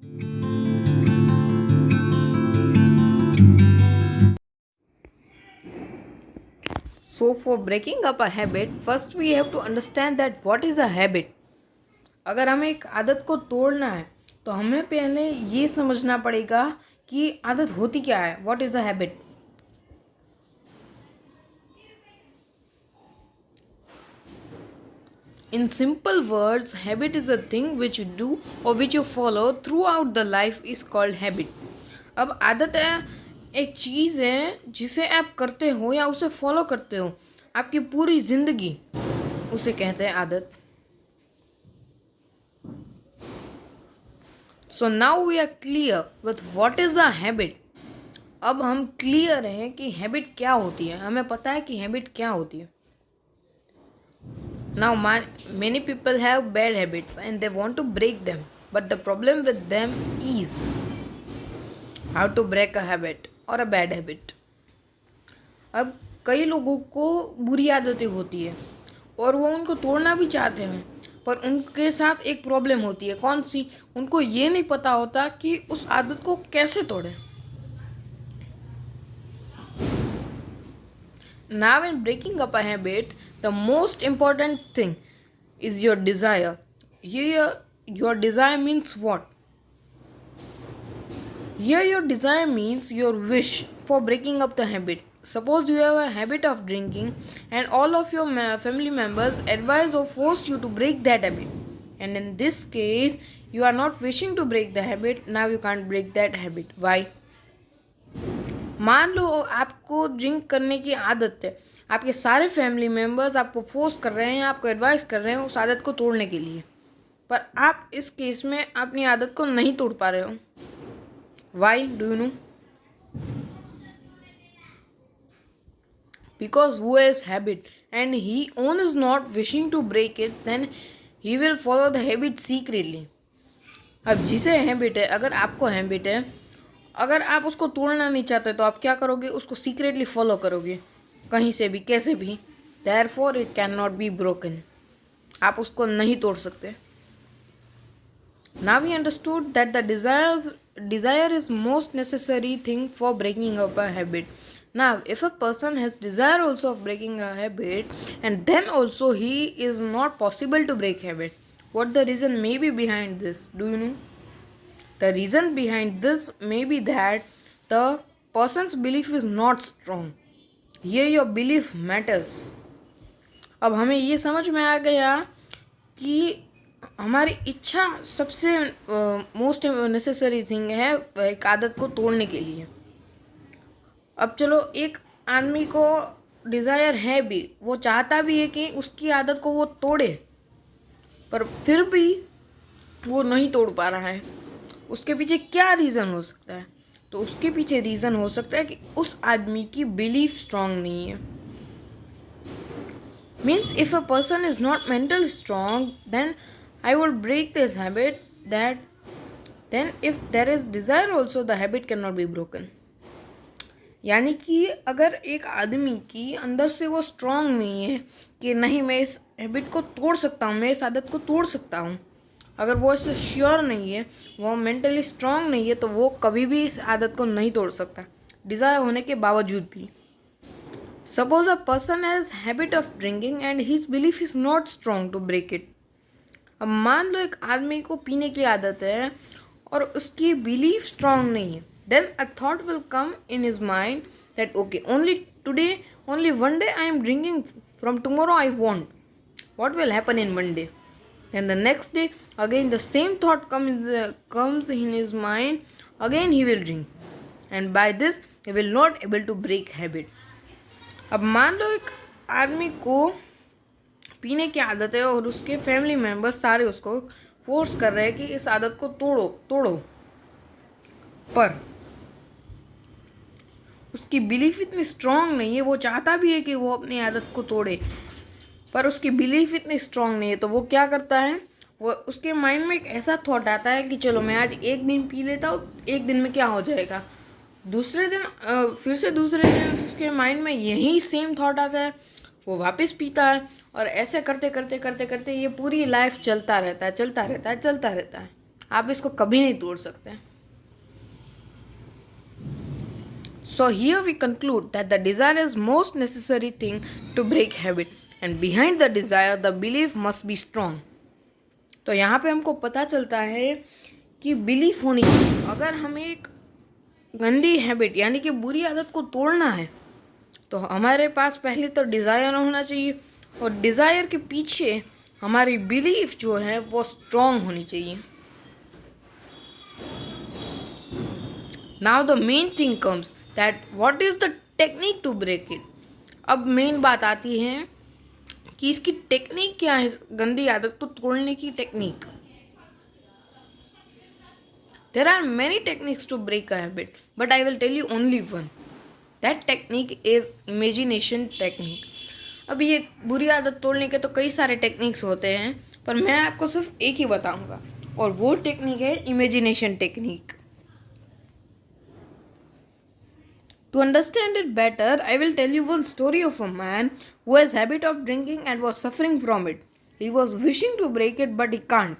So, for breaking up a habit, first we have to understand that what is a habit. अगर हमें एक आदत को तोड़ना है तो हमें पहले ये समझना पड़ेगा कि आदत होती क्या है. What is a habit? In simple words, habit is a thing which you do or which you follow throughout the life is called habit. अब आदत है एक चीज़ है जिसे आप करते हो या उसे फॉलो करते हो आपकी पूरी ज़िंदगी, उसे कहते हैं आदत. So now we are clear with what is a habit. अब हम क्लियर हैं कि हैबिट क्या होती है, हमें पता है कि हैबिट क्या होती है. Now many people have bad habits and they want to break them, but the problem with them is how to break a habit or a bad habit. अब कई लोगों को बुरी आदतें होती है और वो उनको तोड़ना भी चाहते हैं, पर उनके साथ एक प्रॉब्लम होती है. कौन सी? उनको ये नहीं पता होता कि उस आदत को कैसे तोड़ें. Now in breaking up a habit, the most important thing is your desire. Here your desire means what? Here your desire means your wish for breaking up the habit. Suppose you have a habit of drinking and all of your family members advise or force you to break that habit. And in this case, you are not wishing to break the habit. Now you can't break that habit. Why? मान लो आपको drink करने की आदत है, आपके सारे family members आपको force कर रहे हैं, आपको एडवाइस कर रहे हैं उस आदत को तोड़ने के लिए, पर आप इस केस में अपनी आदत को नहीं तोड़ पा रहे हो. Why? Do you know? Because who has habit and he own is not wishing to break it, then he will follow the habit secretly. अब जिसे हैबिट है, अगर आपको हैबिट है, अगर आप उसको तोड़ना नहीं चाहते तो आप क्या करोगे? उसको सीक्रेटली फॉलो करोगे, कहीं से भी, कैसे भी. Therefore it cannot be broken. आप उसको नहीं तोड़ सकते. Now we understood that the desire is most necessary thing for breaking up a habit. Now if a person has desire also of breaking a habit and then also he is not possible to break habit, what the reason may be behind this? Do you know? The reason behind this may be that the person's belief is not strong. Here your belief matters. अब हमें ये समझ में आ गया कि हमारी इच्छा सबसे मोस्ट नेसेसरी थिंग है एक आदत को तोड़ने के लिए. अब चलो, एक आदमी को डिज़ायर है भी, वो चाहता भी है कि उसकी आदत को वो तोड़े, पर फिर भी वो नहीं तोड़ पा रहा है. उसके पीछे क्या रीज़न हो सकता है? तो उसके पीछे रीज़न हो सकता है कि उस आदमी की बिलीफ स्ट्रांग नहीं है. Means if a person is not mental strong, then I would break this habit. Then if there is desire also, the habit cannot be broken. यानी कि अगर एक आदमी की अंदर से वो स्ट्रांग नहीं है कि नहीं मैं इस हैबिट को तोड़ सकता हूँ, मैं इस आदत को तोड़ सकता हूँ, अगर वो इससे श्योर नहीं है, वो मेंटली स्ट्रांग नहीं है, तो वो कभी भी इस आदत को नहीं तोड़ सकता, डिज़ायर होने के बावजूद भी. Suppose a person has habit of drinking and his belief is not strong to break it. अब मान लो एक आदमी को पीने की आदत है और उसकी बिलीफ स्ट्रांग नहीं है. Then a thought will come in his mind that okay, only today, only one day I am drinking, from tomorrow I won't. What will happen in one day? Then the next day again the same thought comes in his mind, again he will drink, and by this he will not able to break habit. अब मान लो एक आदमी को पीने की आदत है और उसके फैमिली मेम्बर्स सारे उसको फोर्स कर रहे हैं कि इस आदत को तोड़ो तोड़ो, पर उसकी बिलीफ इतनी स्ट्रांग नहीं है, वो चाहता भी है कि वो अपनी आदत को तोड़े, पर उसकी बिलीफ इतनी स्ट्रांग नहीं है. तो वो क्या करता है? वो उसके माइंड में एक ऐसा थॉट आता है कि चलो मैं आज एक दिन पी लेता हूँ, एक दिन में क्या हो जाएगा. दूसरे दिन फिर से दूसरे दिन उसके माइंड में यही सेम थॉट आता है, वो वापस पीता है, और ऐसे करते करते करते करते ये पूरी लाइफ चलता रहता है, चलता रहता है, चलता रहता है. आप इसको कभी नहीं तोड़ सकते। So here we conclude that the desire is most necessary thing to break habit, and behind the desire the belief must be strong. तो यहाँ पे हमको पता चलता है कि बिलीफ होनी चाहिए। अगर हमें एक गंदी हैबिट यानी कि बुरी आदत को तोड़ना है तो हमारे पास पहले तो डिज़ायर होना चाहिए, और डिज़ायर के पीछे हमारी बिलीफ जो है वो स्ट्रॉन्ग होनी चाहिए। Now the main thing comes that what is the technique to break it. अब मेन बात आती है कि इसकी टेक्निक क्या है, इस गंदी आदत को तोड़ने की technique. There are many techniques to break a habit, but I will tell you only one. That technique is imagination technique. अब ये बुरी आदत तोड़ने के तो कई सारे टेक्निक्स होते हैं, पर मैं आपको सिर्फ एक ही बताऊंगा, और वो टेक्निक है imagination technique. To understand it better, I will tell you one story of a man who has habit of drinking and was suffering from it. He was wishing to break it, but he can't.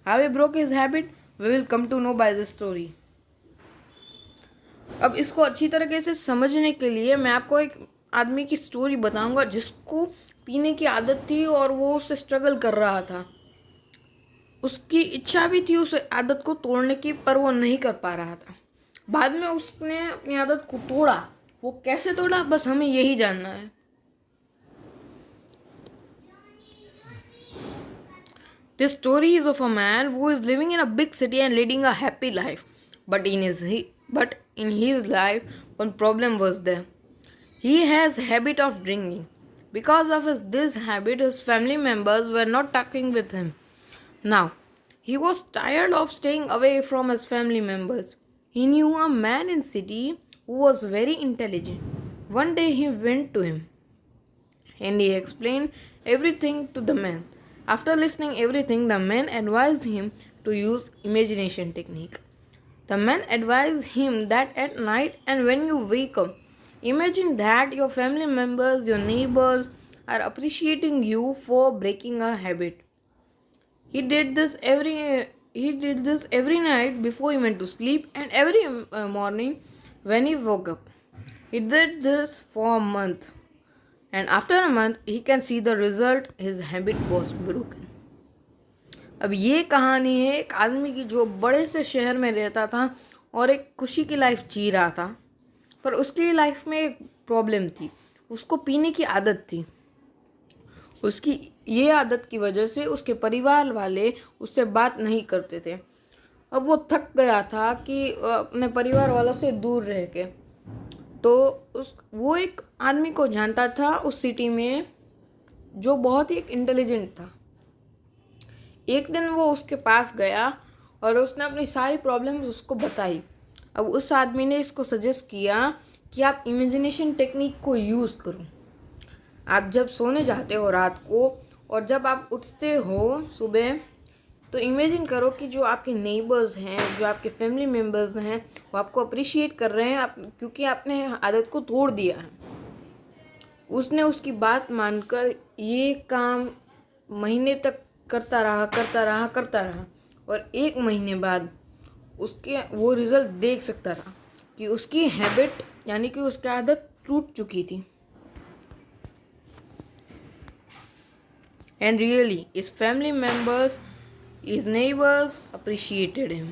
How he broke his habit, we will come to know by this story. अब इसको अच्छी तरीके से समझने के लिए मैं आपको एक आदमी की स्टोरी बताऊंगा जिसको पीने की आदत थी और वो उससे स्ट्रगल कर रहा था। उसकी इच्छा भी थी उस आदत को तोड़ने की, पर वो नहीं कर पा रहा था। बाद में उसने अपनी आदत को तोड़ा। वो कैसे तोड़ा, बस हमें यही जानना है। This story is of a man who is living in a big city and leading a happy life. But in his life, one problem was there. He has habit of drinking. Because of this habit, his family members were not talking with him. Now, he was tired of staying away from his family members. He knew a man in city who was very intelligent. One day he went to him and he explained everything to the man. After listening everything, the man advised him to use imagination technique. The man advised him that at night and when you wake up, imagine that your family members, your neighbors are appreciating you for breaking a habit. He did this every night before he went to sleep and every morning when he woke up. He did this for a month. And after a month, he can see the result. His habit was broken. अब ये कहानी है एक आदमी की जो बड़े से शहर में रहता था और एक खुशी की लाइफ जी रहा था, पर उसकी लाइफ में एक प्रॉब्लम थी। उसको पीने की आदत थी। उसकी ये आदत की वजह से उसके परिवार वाले उससे बात नहीं करते थे। अब वो थक गया था कि अपने परिवार वालों से दूर रह के, तो वो एक आदमी को जानता था उस सिटी में जो बहुत ही एक इंटेलिजेंट था। एक दिन वो उसके पास गया और उसने अपनी सारी प्रॉब्लम्स उसको बताई। अब उस आदमी ने इसको सजेस्ट किया कि आप इमेजिनेशन टेक्निक को यूज़ करो। आप जब सोने जाते हो रात को और जब आप उठते हो सुबह, तो इमेजिन करो कि जो आपके नेबर्स हैं, जो आपके फैमिली मेम्बर्स हैं, वो आपको अप्रिशिएट कर रहे हैं क्योंकि आपने आदत को तोड़ दिया है। उसने उसकी बात मानकर ये काम महीने तक करता रहा और एक महीने बाद उसके वो रिज़ल्ट देख सकता था कि उसकी हैबिट यानी कि उसकी आदत टूट चुकी थी। And really, his family members, his neighbors appreciated him.